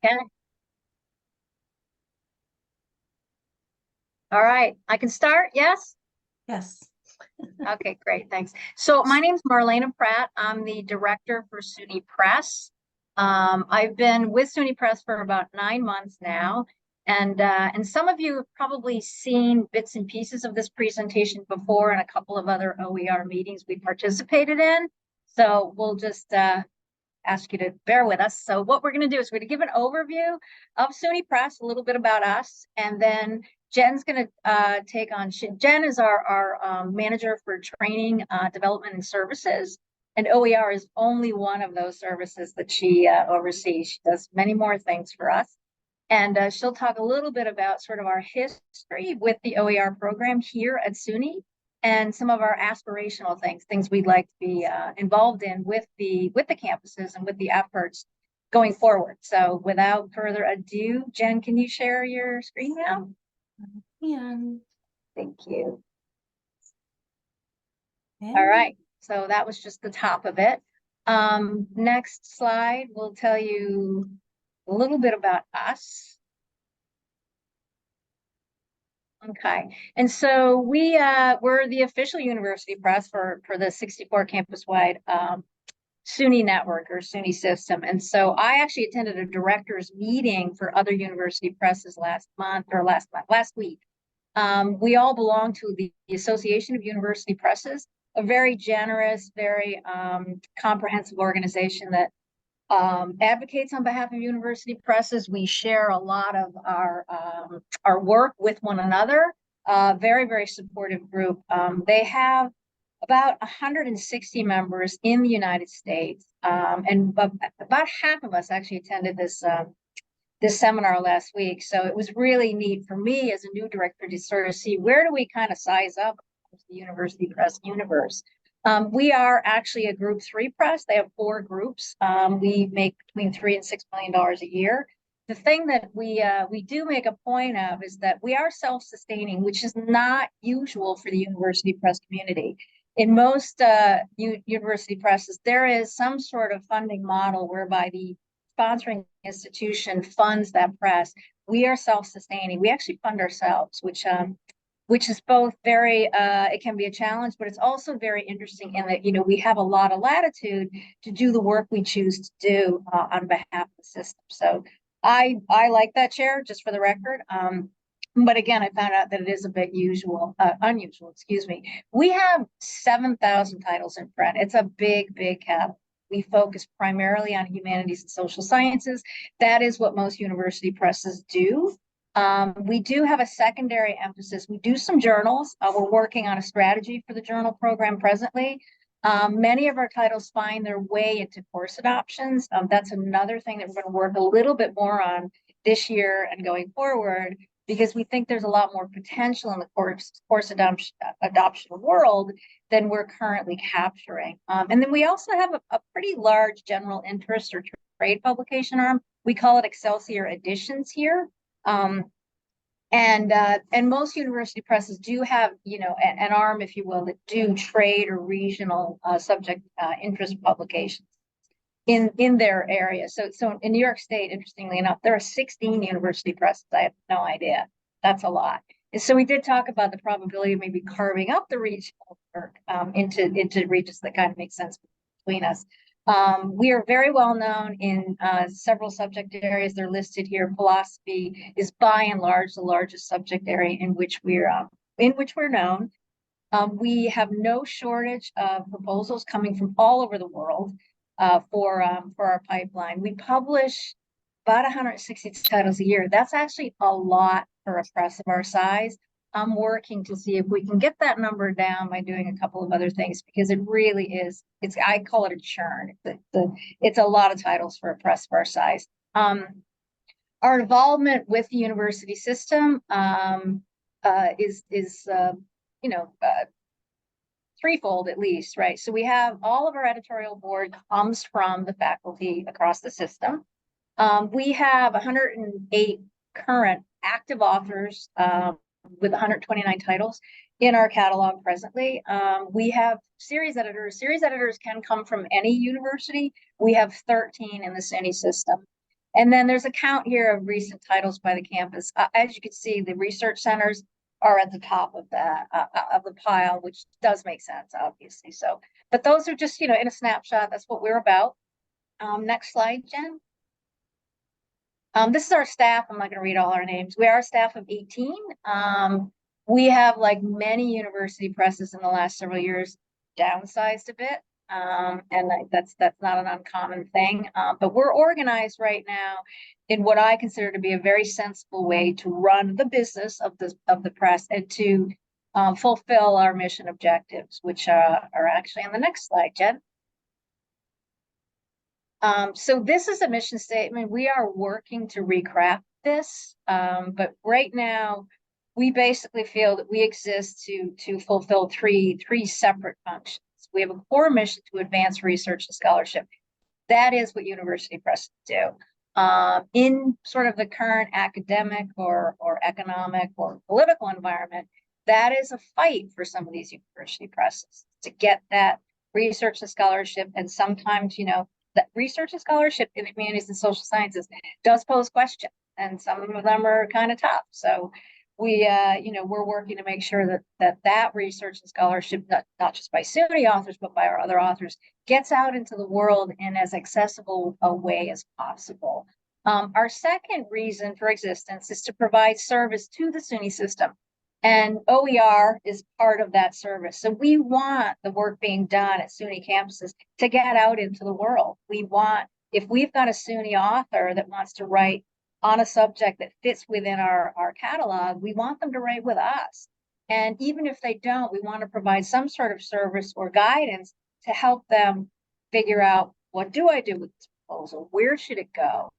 Okay. All right. I can start. Yes. Yes. Okay, great. Thanks. So my name's Marlene Pratt. I'm the director for SUNY Press. I've been with SUNY Press for about 9 months now. And some of you have probably seen bits and pieces of this presentation before in a couple of other OER meetings we participated in. So we'll just ask you to bear with us. So what we're going to do is we're going to give an overview of SUNY Press, a little bit about us, and then Jen's going to take on. Jen is our manager for training, development, and services. And OER is only one of those services that she oversees. She does many more things for us. And she'll talk a little bit about sort of our history with the OER program here at SUNY and some of our aspirational things we'd like to be involved in with the campuses and with the efforts going forward. So without further ado, Jen, can you share your screen now? And Thank you. All right, so that was just the top of it. Next slide will tell you a little bit about us. Okay, and so we're the official university press for the 64 campus-wide SUNY network or SUNY system. And so I actually attended a director's meeting for other university presses last week. We all belong to the Association of University Presses, a very generous, very comprehensive organization that advocates on behalf of university presses. We share a lot of our work with one another. Very, very supportive group. They have about 160 members in the United States, and about half of us actually attended this seminar last week. So it was really neat for me as a new director to sort of see where do we kind of size up the university press universe. We are actually a group 3 press. They have 4 groups. We make between $3 and $6 million a year. The thing that we do make a point of is that we are self-sustaining, which is not usual for the university press community. In most university presses, there is some sort of funding model whereby the sponsoring institution funds that press. We are self-sustaining. We actually fund ourselves, which is both very, it can be a challenge, but it's also very interesting in that, we have a lot of latitude to do the work we choose to do on behalf of the system. So I like that chair, just for the record. But again, I found out that it is a bit unusual, excuse me. We have 7,000 titles in print. It's a big, big catalog. We focus primarily on humanities and social sciences. That is what most university presses do. We do have a secondary emphasis. We do some journals. We're working on a strategy for the journal program presently. Many of our titles find their way into course adoptions. That's another thing that we're going to work a little bit more on this year and going forward, because we think there's a lot more potential in the course adoption world than we're currently capturing. And then we also have a pretty large general interest or trade publication arm. We call it Excelsior Editions here. And most university presses do have, an arm, if you will, that do trade or regional subject interest publications in their area. So in New York State, interestingly enough, there are 16 university presses. I have no idea. That's a lot. And so we did talk about the probability of maybe carving up the regional work into regions that kind of make sense between us. We are very well known in several subject areas. They're listed here. Philosophy is by and large the largest subject area in which we're known. We have no shortage of proposals coming from all over the world for our pipeline. We publish about 160 titles a year. That's actually a lot for a press of our size. I'm working to see if we can get that number down by doing a couple of other things, because it really is, I call it a churn. It's a lot of titles for a press of our size. Our involvement with the university system is threefold at least, right? So we have all of our editorial board comes from the faculty across the system. We have 108 current active authors with 129 titles in our catalog presently. We have series editors. Series editors can come from any university. We have 13 in the SUNY system. And then there's a count here of recent titles by the campus. As you can see, the research centers are at the top of the pile, which does make sense, obviously. So, but those are just, in a snapshot, that's what we're about. Next slide, Jen. This is our staff. I'm not going to read all our names. We are a staff of 18. We have, like many university presses in the last several years, downsized a bit. And that's not an uncommon thing. But we're organized right now in what I consider to be a very sensible way to run the business of the press and to fulfill our mission objectives, which are actually on the next slide, Jen. So this is a mission statement. We are working to recraft this, but right now we basically feel that we exist to fulfill three separate functions. We have a core mission to advance research and scholarship. That is what university presses do. In sort of the current academic or economic or political environment, that is a fight for some of these university presses to get that research and scholarship. And sometimes, that research and scholarship in the humanities and social sciences does pose questions, and some of them are kind of tough. So we're working to make sure that research and scholarship, not just by SUNY authors, but by our other authors, gets out into the world in as accessible a way as possible. Our second reason for existence is to provide service to the SUNY system. And OER is part of that service. So we want the work being done at SUNY campuses to get out into the world. If we've got a SUNY author that wants to write on a subject that fits within our catalog, we want them to write with us. And even if they don't, we want to provide some sort of service or guidance to help them figure out, what do I do with this proposal? Where should it go?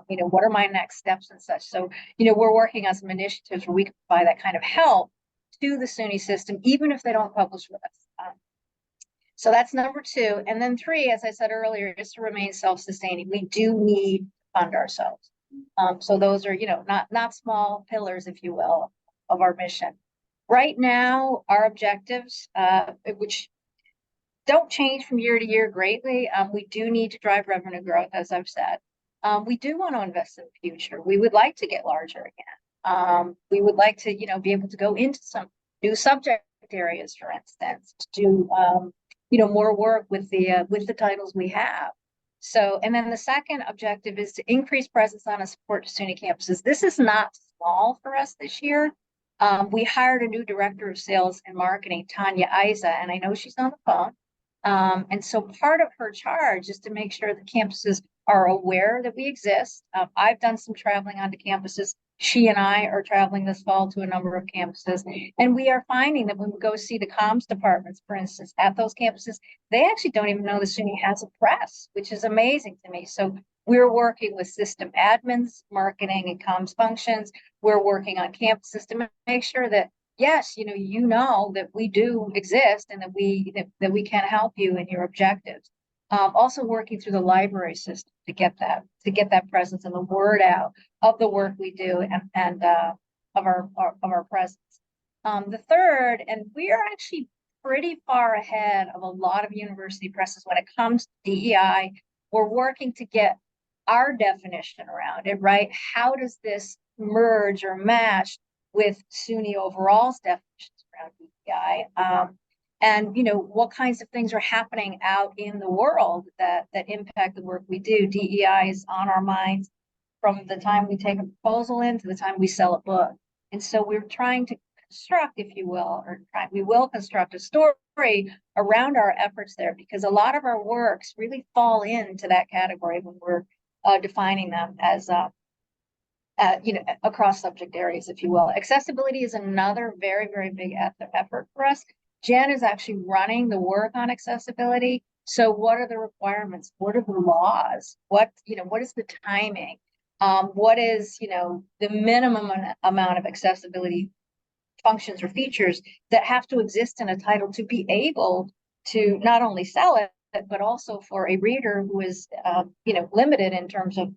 What are my next steps and such? So, we're working on some initiatives where we can provide that kind of help to the SUNY system, even if they don't publish with us. So that's number two. And then three, as I said earlier, is to remain self-sustaining. We do need to fund ourselves. So those are, not small pillars, if you will, of our mission. Right now, our objectives, which don't change from year to year greatly, we do need to drive revenue growth, as I've said. We do want to invest in the future. We would like to get larger again. We would like to, be able to go into some new subject areas, for instance, to do, more work with the titles we have. So, and then the second objective is to increase presence on and support to SUNY campuses. This is not small for us this year. We hired a new director of sales and marketing, Tanya Isa, and I know she's on the phone. And so part of her charge is to make sure the campuses are aware that we exist. I've done some traveling onto campuses. She and I are traveling this fall to a number of campuses, and we are finding that when we go see the comms departments, for instance, at those campuses, they actually don't even know the SUNY has a press, which is amazing to me. So we're working with system admins, marketing and comms functions. We're working on campuses to make sure that, yes, that we do exist and that we can help you in your objectives. Also working through the library system to get that presence and the word out of the work we do and of our presence. The third, and we are actually pretty far ahead of a lot of university presses when it comes to DEI. We're working to get our definition around it, right? How does this merge or match with SUNY overall's definitions around DEI? And what kinds of things are happening out in the world that impact the work we do. DEI is on our minds from the time we take a proposal in to the time we sell a book. And so we're trying to construct, if you will, we will construct a story around our efforts there, because a lot of our works really fall into that category when we're defining them as across subject areas, if you will. Accessibility is another very, very big effort for us. Jen is actually running the work on accessibility. So what are the requirements? What are the laws? What is the timing? What is, the minimum amount of accessibility functions or features that have to exist in a title to be able to not only sell it, but also for a reader who is, limited in terms of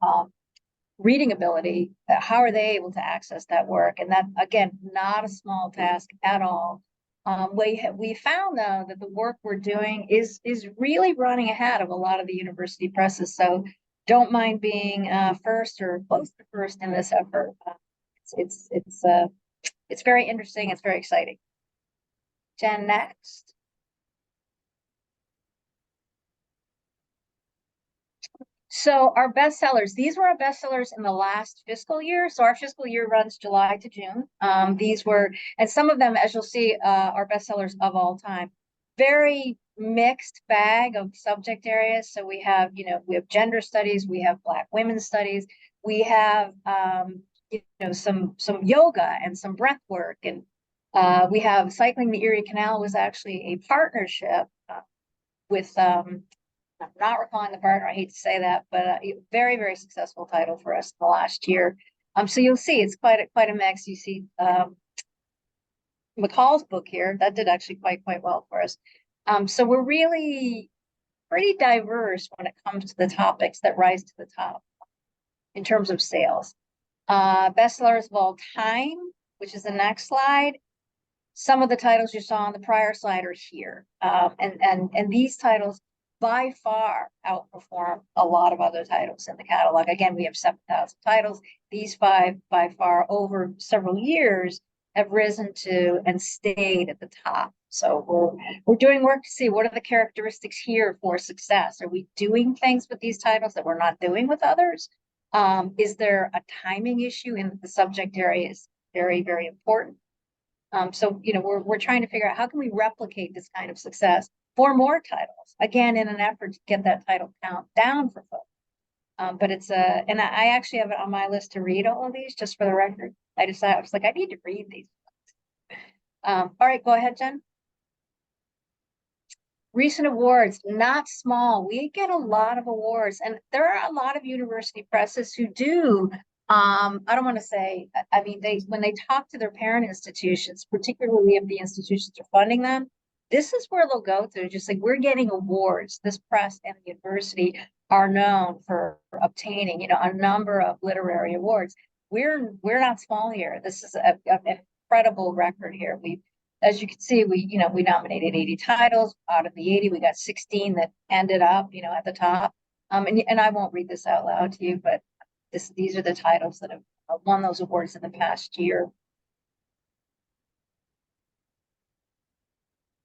reading ability, how are they able to access that work? And that, again, not a small task at all. We found, though, that the work we're doing is really running ahead of a lot of the university presses. So don't mind being first or close to first in this effort. It's very interesting. It's very exciting. Jen, next. So our bestsellers, these were our bestsellers in the last fiscal year. So our fiscal year runs July to June. These were, and some of them, as you'll see, are bestsellers of all time. Very mixed bag of subject areas. So we have, we have gender studies, we have Black women's studies, we have, some yoga and some breath work, and we have Cycling the Erie Canal was actually a partnership with I'm not recalling the partner. I hate to say that, but very, very successful title for us in the last year. So you'll see it's quite a mix. You see McCall's book here that did actually quite well for us. So we're really pretty diverse when it comes to the topics that rise to the top in terms of sales. Bestsellers of all time, which is the next slide. Some of the titles you saw on the prior slide are here, and these titles by far outperform a lot of other titles in the catalog. Again, we have 7,000 titles. These 5 by far over several years have risen to and stayed at the top. So we're doing work to see what are the characteristics here for success. Are we doing things with these titles that we're not doing with others? Is there a timing issue in the subject area is very, very important. So we're trying to figure out how can we replicate this kind of success for more titles, again, in an effort to get that title count down for folks. But it's and I actually have it on my list to read all of these just for the record. I was like, I need to read these. All right, go ahead, Jen. Recent awards, not small. We get a lot of awards, and there are a lot of university presses who do. I don't want to say, I mean, when they talk to their parent institutions, particularly if the institutions are funding them, this is where they'll go to, just like we're getting awards. This press and the university are known for obtaining, a number of literary awards. We're not small here. This is an incredible record here. As you can see, we nominated 80 titles. Out of the 80, we got 16 that ended up, at the top. And I won't read this out loud to you, but these are the titles that have won those awards in the past year.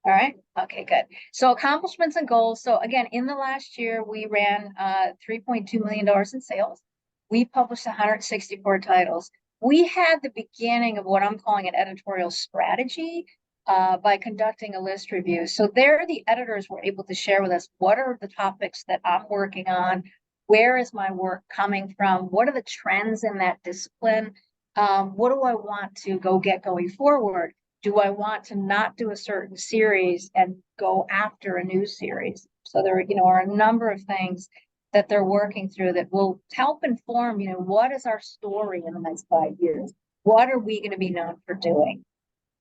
All right. Okay, good. So accomplishments and goals. So again, in the last year, we ran $3.2 million in sales. We published 164 titles. We had the beginning of what I'm calling an editorial strategy by conducting a list review. So there, the editors were able to share with us what are the topics that I'm working on, where is my work coming from, what are the trends in that discipline, what do I want to get going forward? Do I want to not do a certain series and go after a new series? So there, are a number of things that they're working through that will help inform, what is our story in the next 5 years? What are we going to be known for doing?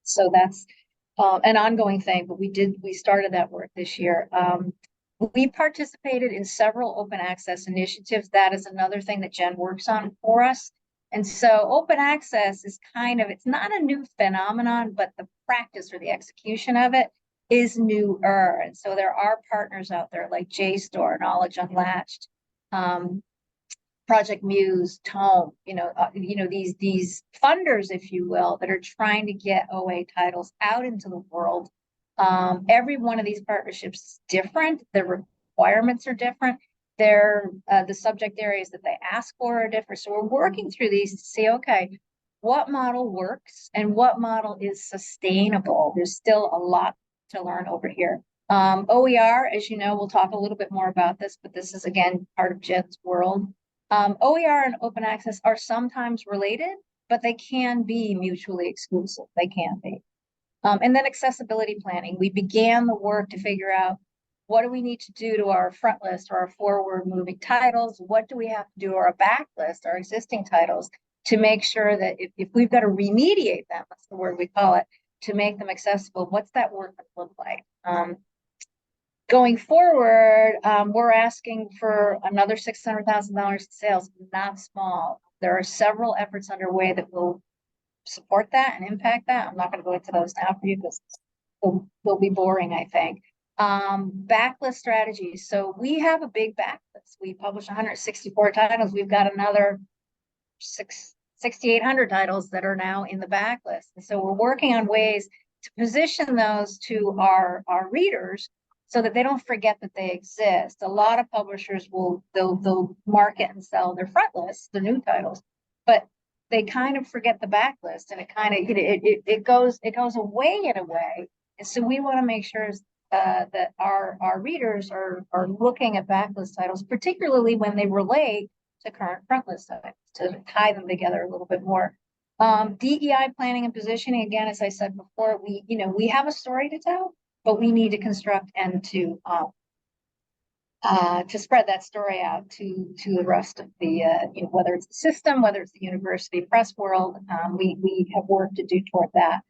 So that's an ongoing thing, but we started that work this year. We participated in several open access initiatives. That is another thing that Jen works on for us. And so open access is it's not a new phenomenon, but the practice or the execution of it is newer. And so there are partners out there like JSTOR, Knowledge Unlatched, Project Muse, Tome, these funders, if you will, that are trying to get OA titles out into the world. Every one of these partnerships is different. The requirements are different. The subject areas that they ask for are different. So we're working through these to see, okay, what model works and what model is sustainable. There's still a lot to learn over here. OER, as you know, we'll talk a little bit more about this, but this is, again, part of Jen's world. OER and open access are sometimes related, but they can be mutually exclusive. They can be. And then accessibility planning. We began the work to figure out what do we need to do to our front list or our forward moving titles? What do we have to do to our back list, our existing titles, to make sure that if we've got to remediate them, that's the word we call it, to make them accessible, what's that work look like? Going forward, we're asking for another $600,000 in sales, not small. There are several efforts underway that will support that and impact that. I'm not going to go into those now for you because they'll be boring, I think. Backlist strategies. So we have a big backlist. We publish 164 titles. We've got another 6,800 titles that are now in the backlist. And so we're working on ways to position those to our readers so that they don't forget that they exist. A lot of publishers they'll market and sell their front lists, the new titles, but they kind of forget the backlist, and it goes away in a way. And so we want to make sure that our readers are looking at backlist titles, particularly when they relate to current front list titles, to tie them together a little bit more. DEI planning and positioning, again, as I said before, we have a story to tell, but we need to construct and to spread that story out to the rest of the whether it's the system, whether it's the university press world. We have work to do toward that.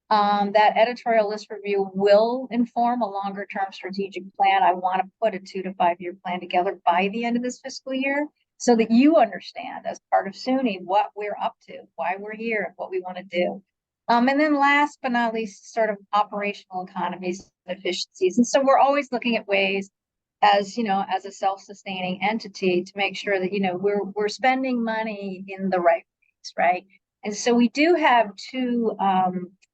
That editorial list review will inform a longer term strategic plan. I want to put a 2 to 5 year plan together by the end of this fiscal year, so that you understand as part of SUNY what we're up to, why we're here, and what we want to do. And then last but not least, sort of operational economies and efficiencies. And so we're always looking at ways, as a self-sustaining entity, to make sure that we're spending money in the right ways, right? And so we do have 2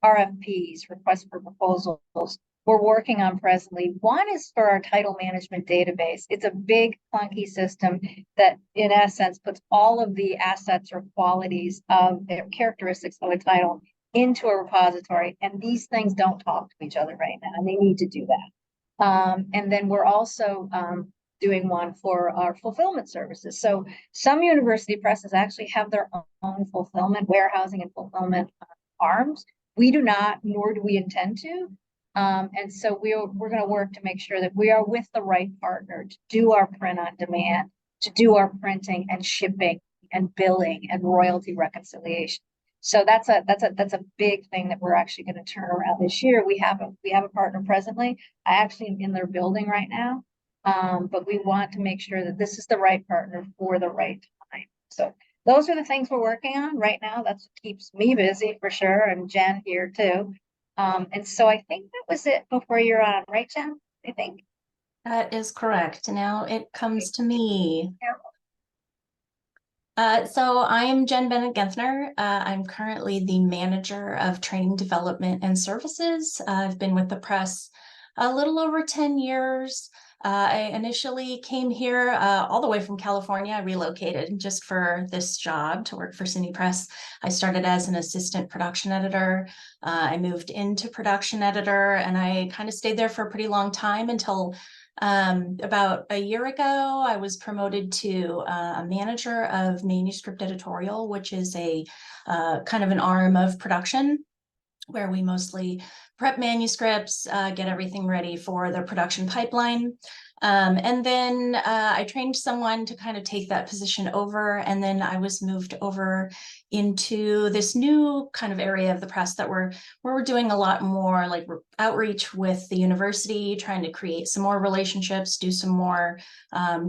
RFPs, requests for proposals, we're working on presently. One is for our title management database. It's a big, clunky system that, in essence, puts all of the assets or qualities of their characteristics of a title into a repository. And these things don't talk to each other right now, and they need to do that. And then we're also doing one for our fulfillment services. So some university presses actually have their own fulfillment, warehousing and fulfillment arms. We do not, nor do we intend to. And so we're going to work to make sure that we are with the right partner to do our print on demand, to do our printing and shipping and billing and royalty reconciliation. So that's a big thing that we're actually going to turn around this year. We have a partner presently. I actually am in their building right now, but we want to make sure that this is the right partner for the right time. So those are the things we're working on right now. That's what keeps me busy for sure, and Jen here too. And so I think that was it before you're on, right, Jen? I think that is correct. Now it comes to me. So I am Jen Bennett Genthner. I'm currently the manager of training, development, and services. I've been with the press a little over 10 years. I initially came here all the way from California. I relocated just for this job to work for SUNY Press. I started as an assistant production editor. I moved into production editor, and I kind of stayed there for a pretty long time until about a year ago. I was promoted to a manager of manuscript editorial, which is a kind of an arm of production, where we mostly prep manuscripts, get everything ready for the production pipeline. And then I trained someone to kind of take that position over. And then I was moved over into this new kind of area of the press where we're doing a lot more like outreach with the university, trying to create some more relationships, do some more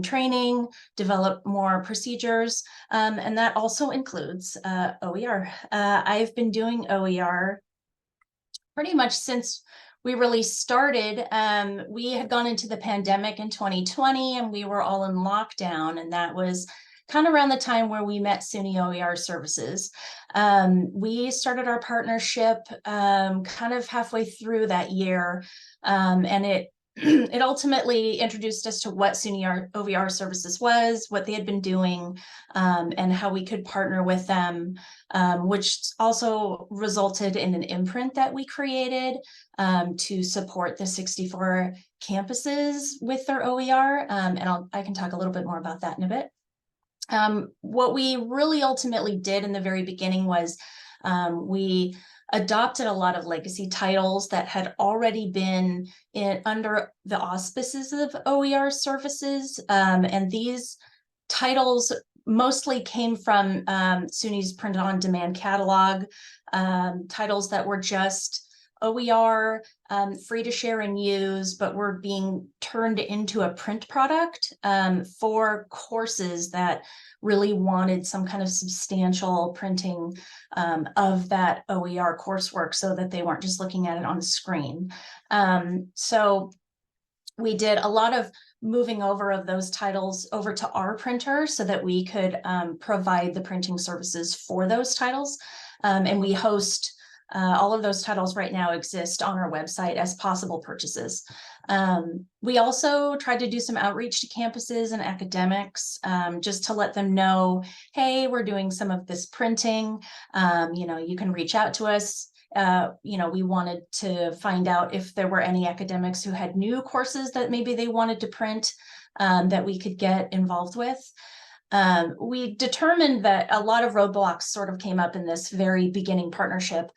training, develop more procedures. And that also includes OER. I've been doing OER pretty much since we really started. We had gone into the pandemic in 2020, and we were all in lockdown, and that was kind of around the time where we met SUNY OER Services. We started our partnership kind of halfway through that year, and it ultimately introduced us to what SUNY OER Services was, what they had been doing, and how we could partner with them, which also resulted in an imprint that we created to support the 64 campuses with their OER. And I can talk a little bit more about that in a bit. What we really ultimately did in the very beginning was we adopted a lot of legacy titles that had already been under the auspices of OER services. And these titles mostly came from SUNY's print on demand catalog, titles that were just OER, free to share and use, but were being turned into a print product for courses that really wanted some kind of substantial printing of that OER coursework, so that they weren't just looking at it on the screen. So we did a lot of moving over of those titles over to our printer so that we could provide the printing services for those titles. And we host all of those titles right now exist on our website as possible purchases. We also tried to do some outreach to campuses and academics just to let them know, hey, we're doing some of this printing. You can reach out to us. We wanted to find out if there were any academics who had new courses that maybe they wanted to print that we could get involved with. We determined that a lot of roadblocks sort of came up in this very beginning partnership.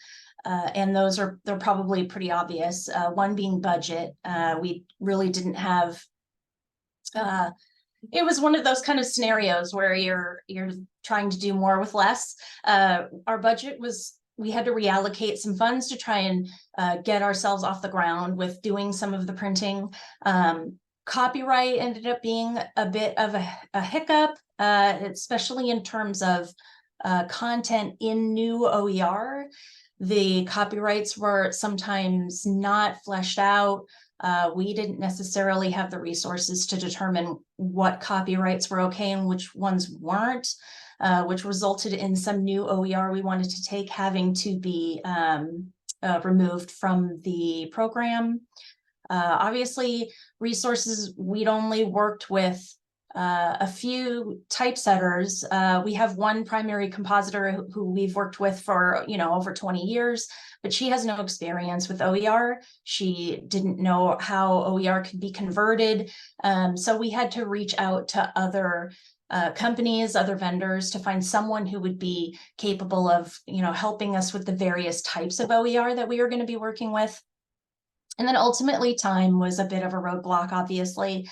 And they're probably pretty obvious. One being budget. We really didn't have, it was one of those kind of scenarios where you're trying to do more with less. Our budget was, we had to reallocate some funds to try and get ourselves off the ground with doing some of the printing. Copyright ended up being a bit of a hiccup, especially in terms of content in new OER. The copyrights were sometimes not fleshed out. We didn't necessarily have the resources to determine what copyrights were okay and which ones weren't, which resulted in some new OER we wanted to take having to be removed from the program. Obviously, resources, we'd only worked with a few typesetters. We have one primary compositor who we've worked with for, over 20 years, but she has no experience with OER. She didn't know how OER could be converted. So we had to reach out to other companies, other vendors to find someone who would be capable of, helping us with the various types of OER that we were going to be working with. And then ultimately time was a bit of a roadblock, obviously.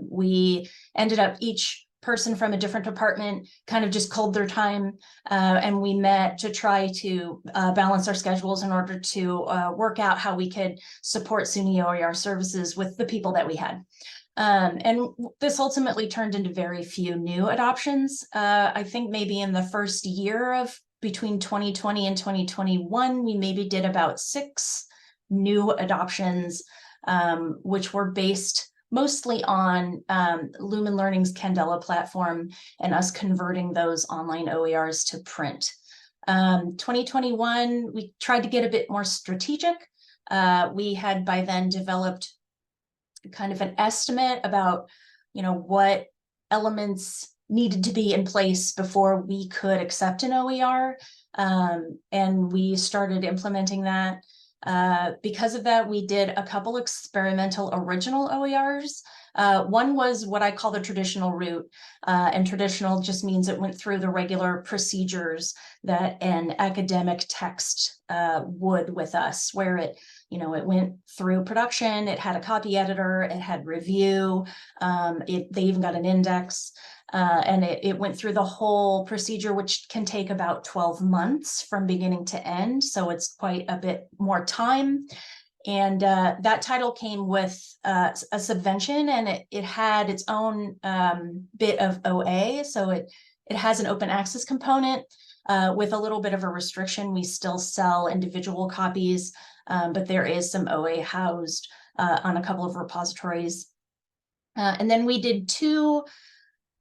We ended up, each person from a different department kind of just culled their time, and we met to try to balance our schedules in order to work out how we could support SUNY OER services with the people that we had. And this ultimately turned into very few new adoptions. I think maybe in the first year of between 2020 and 2021, we maybe did about 6 new adoptions, which were based mostly on Lumen Learning's Candela platform and us converting those online OERs to print. 2021, we tried to get a bit more strategic. We had by then developed kind of an estimate about, what elements needed to be in place before we could accept an OER. And we started implementing that. Because of that, we did a couple experimental original OERs. One was what I call the traditional route, and traditional just means it went through the regular procedures that an academic text would with us, where it went through production, it had a copy editor, it had review, they even got an index. And it went through the whole procedure, which can take about 12 months from beginning to end. So it's quite a bit more time. And that title came with a subvention, and it had its own bit of OA. So it has an open access component with a little bit of a restriction. We still sell individual copies, but there is some OA housed on a couple of repositories. And then we did 2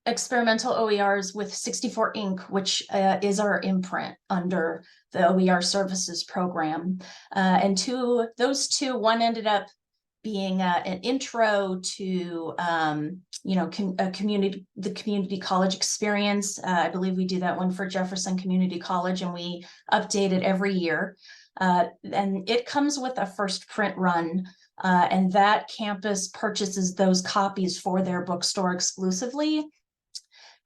experimental OERs with 64 Inc., which is our imprint under the OER services program. And those two, one ended up being an intro to, the community college experience. I believe we do that one for Jefferson Community College, and we update it every year. And it comes with a first print run, and that campus purchases those copies for their bookstore exclusively.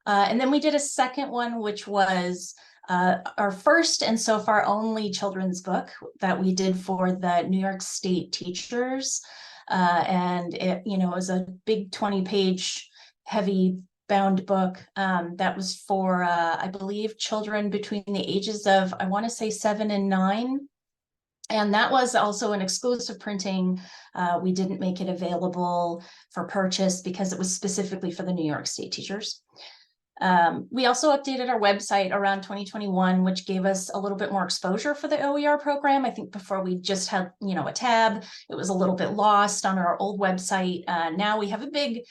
And then we did a second one, which was our first and so far only children's book that we did for the New York State teachers. And it, was a big 20-page heavy bound book that was for, I believe, children between the ages of, I want to say 7 and 9. And that was also an exclusive printing. We didn't make it available for purchase because it was specifically for the New York State teachers. We also updated our website around 2021, which gave us a little bit more exposure for the OER program. I think before we just had, a tab, it was a little bit lost on our old website. Now we have a big,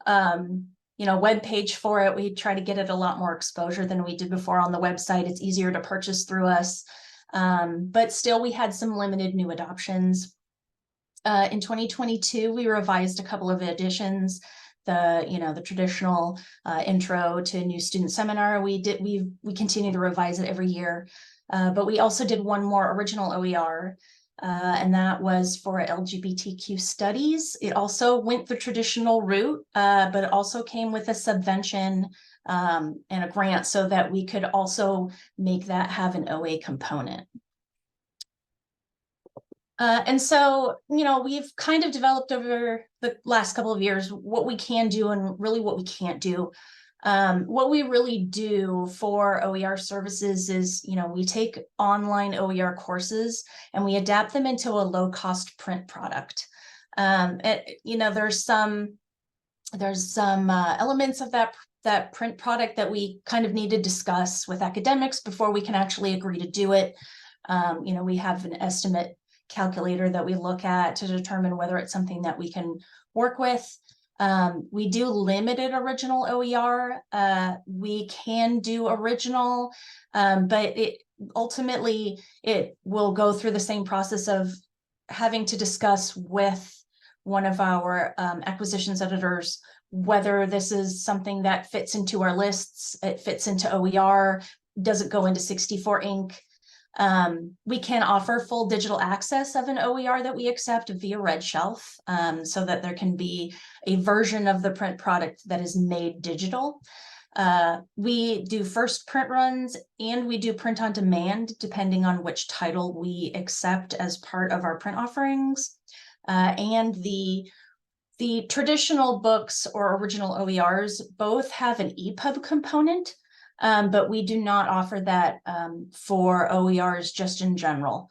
web page for it. We try to get it a lot more exposure than we did before on the website. It's easier to purchase through us. But still, we had some limited new adoptions. In 2022, we revised a couple of editions. The traditional intro to new student seminar. We continue to revise it every year, but we also did one more original OER, and that was for LGBTQ studies. It also went the traditional route, but it also came with a subvention and a grant so that we could also make that have an OA component. And so, we've kind of developed over the last couple of years what we can do and really what we can't do. What we really do for OER services is, we take online OER courses and we adapt them into a low-cost print product. There's some elements of that print product that we kind of need to discuss with academics before we can actually agree to do it. We have an estimate calculator that we look at to determine whether it's something that we can work with. We do limited original OER. We can do original, but ultimately it will go through the same process of having to discuss with one of our acquisitions editors whether this is something that fits into our lists, it fits into OER, does it go into 64 ink. We can offer full digital access of an OER that we accept via Red Shelf, so that there can be a version of the print product that is made digital. We do first print runs and we do print on demand, depending on which title we accept as part of our print offerings. And the traditional books or original OERs both have an EPUB component. But we do not offer that for OERs just in general.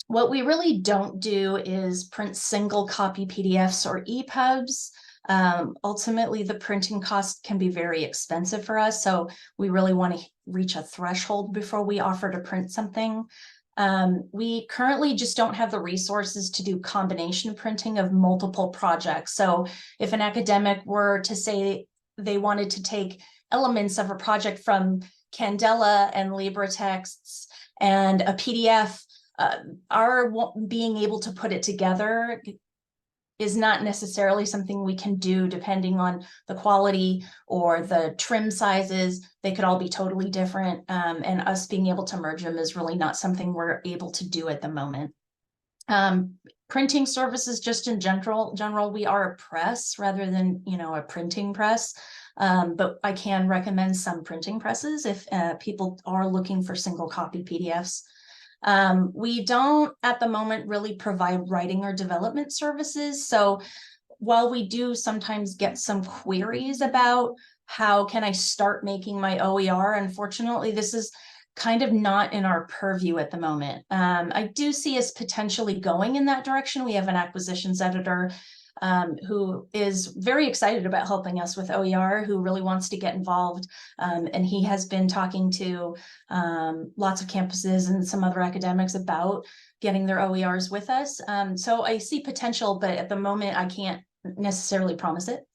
What we really don't do is print single copy PDFs or EPUBs. Ultimately, the printing cost can be very expensive for us, so we really want to reach a threshold before we offer to print something. We currently just don't have the resources to do combination printing of multiple projects. So if an academic were to say they wanted to take elements of a project from Candela and LibreTexts and a PDF, our being able to put it together is not necessarily something we can do depending on the quality or the trim sizes. They could all be totally different, and us being able to merge them is really not something we're able to do at the moment. Printing services just in general, we are a press rather than, a printing press. But I can recommend some printing presses if people are looking for single copy PDFs. We don't at the moment really provide writing or development services. So while we do sometimes get some queries about how can I start making my OER, unfortunately, this is kind of not in our purview at the moment. I do see us potentially going in that direction. We have an acquisitions editor who is very excited about helping us with OER, who really wants to get involved. And he has been talking to lots of campuses and some other academics about getting their OERs with us. So I see potential, but at the moment I can't necessarily promise it.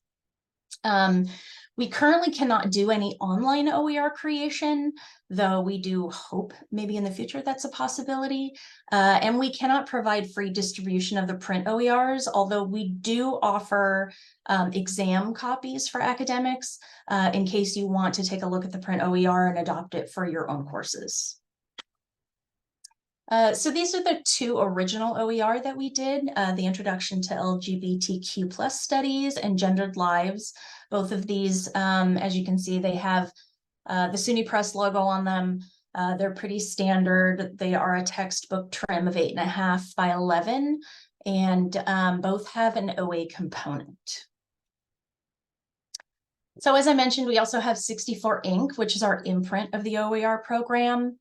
We currently cannot do any online OER creation, though we do hope maybe in the future that's a possibility. And we cannot provide free distribution of the print OERs, although we do offer exam copies for academics in case you want to take a look at the print OER and adopt it for your own courses. So these are the two original OER that we did, the Introduction to LGBTQ+ Studies and Gendered Lives. Both of these, as you can see, they have the SUNY Press logo on them. They're pretty standard. They are a textbook trim of 8.5 by 11, and both have an OA component. So as I mentioned, we also have 64 Ink, which is our imprint of the OER program.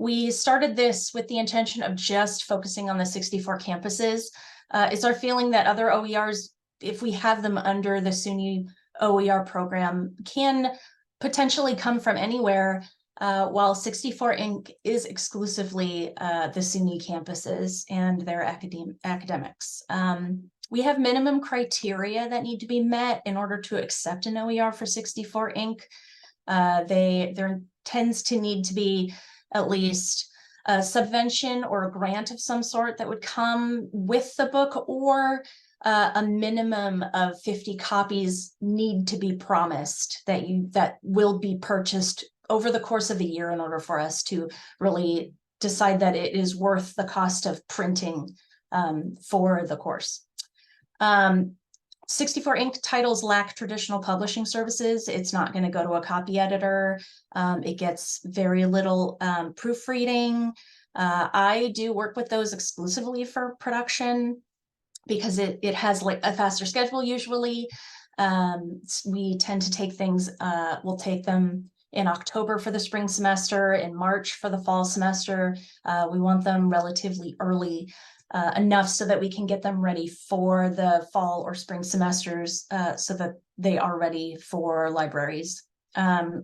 We started this with the intention of just focusing on the 64 campuses. It's our feeling that other OERs, if we have them under the SUNY OER program, can potentially come from anywhere, while 64 Inc. is exclusively the SUNY campuses and their academics. We have minimum criteria that need to be met in order to accept an OER for 64 Inc. There tends to need to be at least a subvention or a grant of some sort that would come with the book, or a minimum of 50 copies need to be promised that will be purchased over the course of a year in order for us to really decide that it is worth the cost of printing for the course. 64 Inc. titles lack traditional publishing services. It's not going to go to a copy editor. It gets very little proofreading. I do work with those exclusively for production because it has like a faster schedule usually. We tend to take things, we'll take them in October for the spring semester, in March for the fall semester. We want them relatively early, enough so that we can get them ready for the fall or spring semesters, so that they are ready for libraries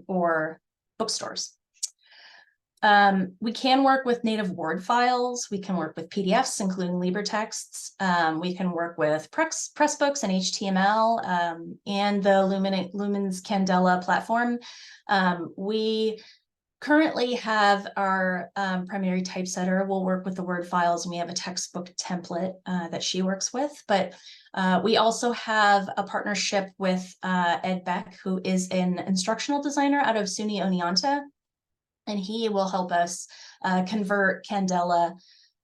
or bookstores. We can work with native Word files. We can work with PDFs, including LibreTexts. We can work with Pressbooks and HTML, and the Lumen's Candela platform. We currently have our primary typesetter will work with the Word files, and we have a textbook template that she works with. But we also have a partnership with Ed Beck, who is an instructional designer out of SUNY Oneonta, and he will help us convert Candela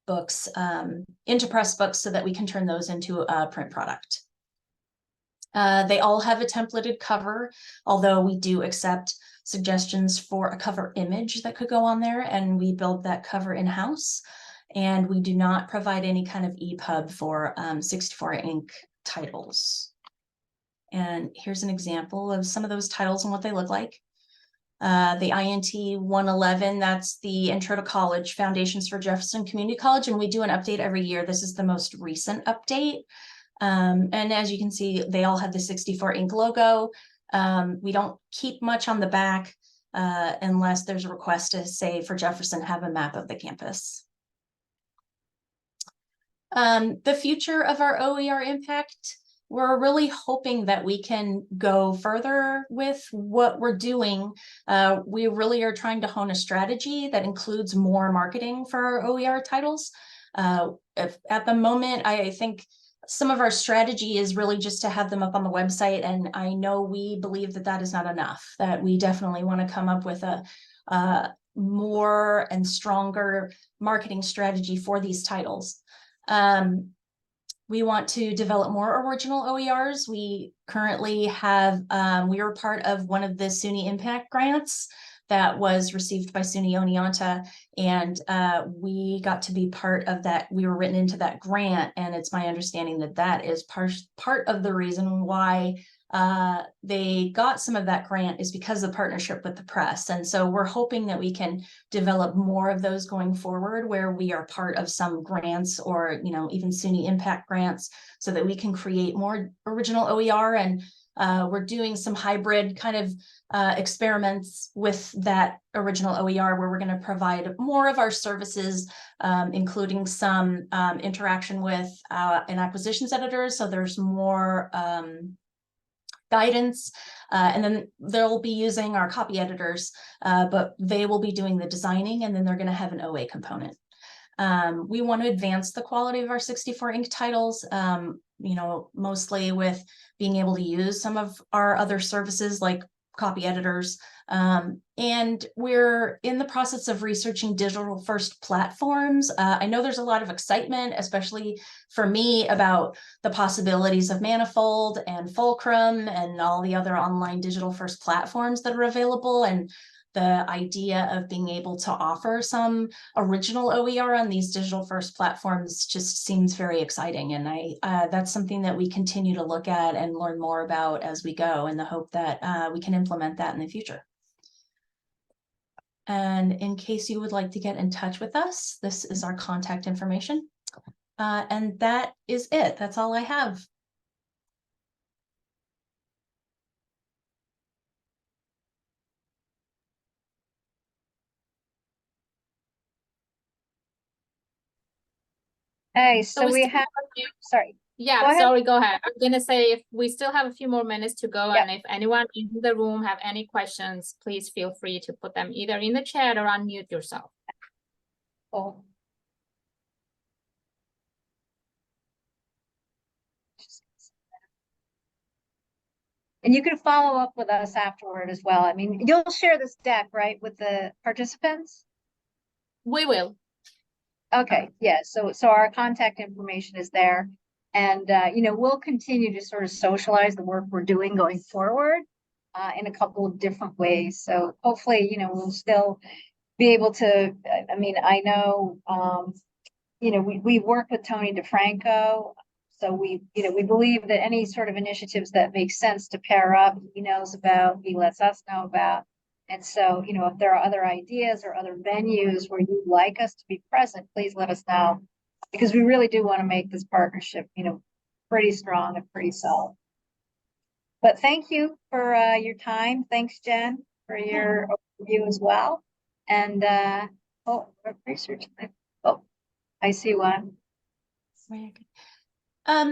books into Pressbooks so that we can turn those into a print product. They all have a templated cover, although we do accept suggestions for a cover image that could go on there, and we build that cover in-house. And we do not provide any kind of EPUB for 64 Inc. titles. And here's an example of some of those titles and what they look like. The INT 111, that's the Intro to College, Foundations for Jefferson Community College, and we do an update every year. This is the most recent update. And as you can see, they all have the 64 Inc. logo. We don't keep much on the back unless there's a request to say for Jefferson, have a map of the campus. The future of our OER impact, we're really hoping that we can go further with what we're doing. We really are trying to hone a strategy that includes more marketing for our OER titles. At the moment, I think some of our strategy is really just to have them up on the website, and I know we believe that that is not enough, that we definitely want to come up with a more and stronger marketing strategy for these titles. We want to develop more original OERs. We currently have, we are part of one of the SUNY Impact grants that was received by SUNY Oneonta, and we got to be part of that. We were written into that grant, and it's my understanding that that is part of the reason why they got some of that grant is because of the partnership with the press. And so we're hoping that we can develop more of those going forward, where we are part of some grants or, you know, even SUNY Impact grants, so that we can create more original OER. And we're doing some hybrid kind of experiments with that original OER, where we're going to provide more of our services, including some interaction with an acquisitions editor. So there's more guidance, and then they'll be using our copy editors, but they will be doing the designing, and then they're going to have an OA component. We want to advance the quality of our 64 Inc. titles, you know, mostly with being able to use some of our other services like copy editors. And we're in the process of researching digital first platforms. I know there's a lot of excitement, especially for me, about the possibilities of Manifold and Fulcrum and all the other online digital first platforms that are available. And the idea of being able to offer some original OER on these digital first platforms just seems very exciting. And that's something that we continue to look at and learn more about as we go, in the hope that we can implement that in the future. And in case you would like to get in touch with us, this is our contact information. And that is it. That's all I have. Okay, So so we we still have, have a few, sorry, yeah, go ahead. sorry, go ahead. I'm gonna say if we still have a few more minutes to go, Yeah. and if anyone in the room have any questions, please feel free to put them either in the chat or unmute yourself. Cool. And you can follow up with us afterward as well. I mean, you'll share this deck, right, with the participants? We will. Okay, yeah, so our contact information is there. And you know, we'll continue to sort of socialize the work we're doing going forward in a couple of different ways. So hopefully, you know, we'll still be able to, I mean, I know you know, we work with Tony DeFranco. So we, you know, we believe that any sort of initiatives that make sense to pair up, he knows about, he lets us know about. And so, you know, if there are other ideas or other venues where you'd like us to be present, please let us know. Because we really do want to make this partnership, you know, pretty strong and pretty solid. But thank you for your time. Thanks, Jen, for your overview as well. And oh, research. Oh, I see one.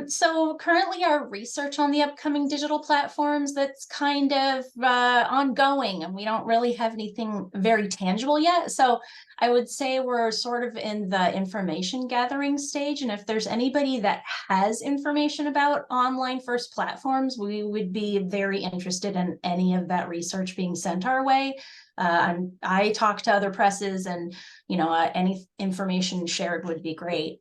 So currently our research on the upcoming digital platforms, that's kind of ongoing, and we don't really have anything very tangible yet. So I would say we're sort of in the information gathering stage. And if there's anybody that has information about online first platforms, we would be very interested in any of that research being sent our way. I talk to other presses, and you know, any information shared would be great.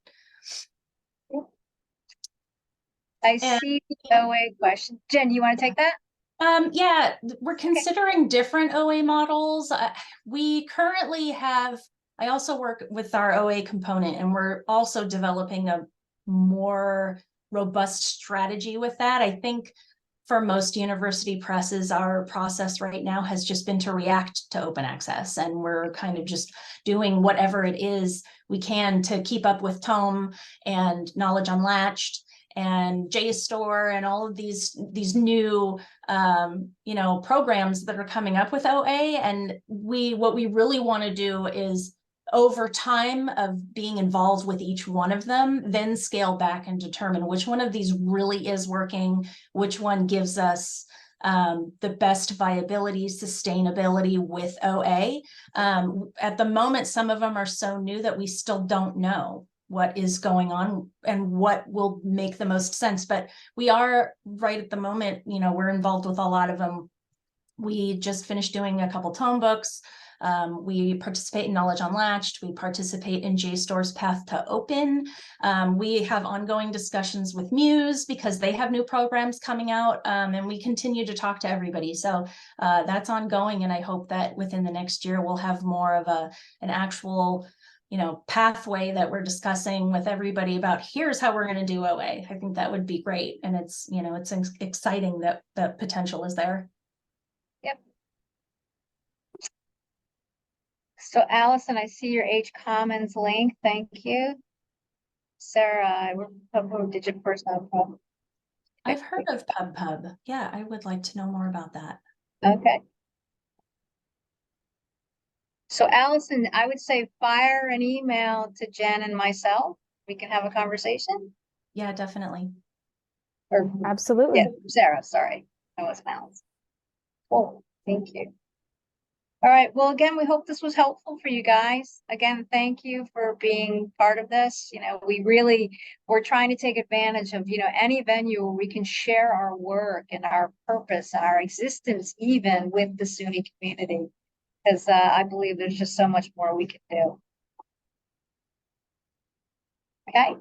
I see the OA question. Jen, you want to take that? Yeah, we're considering different OA models. We currently have, I also work with our OA component, and we're also developing a more robust strategy with that. I think for most university presses, our process right now has just been to react to open access, and we're kind of just doing whatever it is we can to keep up with Tome and Knowledge Unlatched and JSTOR and all of these new you know, programs that are coming up with OA. And what we really want to do is, over time of being involved with each one of them, then scale back and determine which one of these really is working, which one gives us the best viability, sustainability with OA. At the moment, some of them are so new that we still don't know what is going on and what will make the most sense. But we are right at the moment, you know, we're involved with a lot of them. We just finished doing a couple tome books. We participate in Knowledge Unlatched. We participate in JSTOR's Path to Open. We have ongoing discussions with Muse because they have new programs coming out, and we continue to talk to everybody. So that's ongoing, and I hope that within the next year we'll have more of an actual, you know, pathway that we're discussing with everybody about, here's how we're going to do OA. I think that would be great, and it's, you know, it's exciting that the potential is there. Yep. So Allison, I see your H Commons link. Thank you. Sarah, we're Digit Personal Problem. I've heard of PubPub. Yeah, I would like to know more about that. Okay. So Allison, I would say fire an email to Jen and myself. We can have a conversation. Yeah, definitely. Or Absolutely. yeah, Sarah, sorry. That was Allison. Cool. Thank you. All right. Well, again, we hope this was helpful for you guys. Again, thank you for being part of this. You know, we're trying to take advantage of, you know, any venue where we can share our work and our purpose and our existence even with the SUNY community. Because I believe there's just so much more we can do. Okay.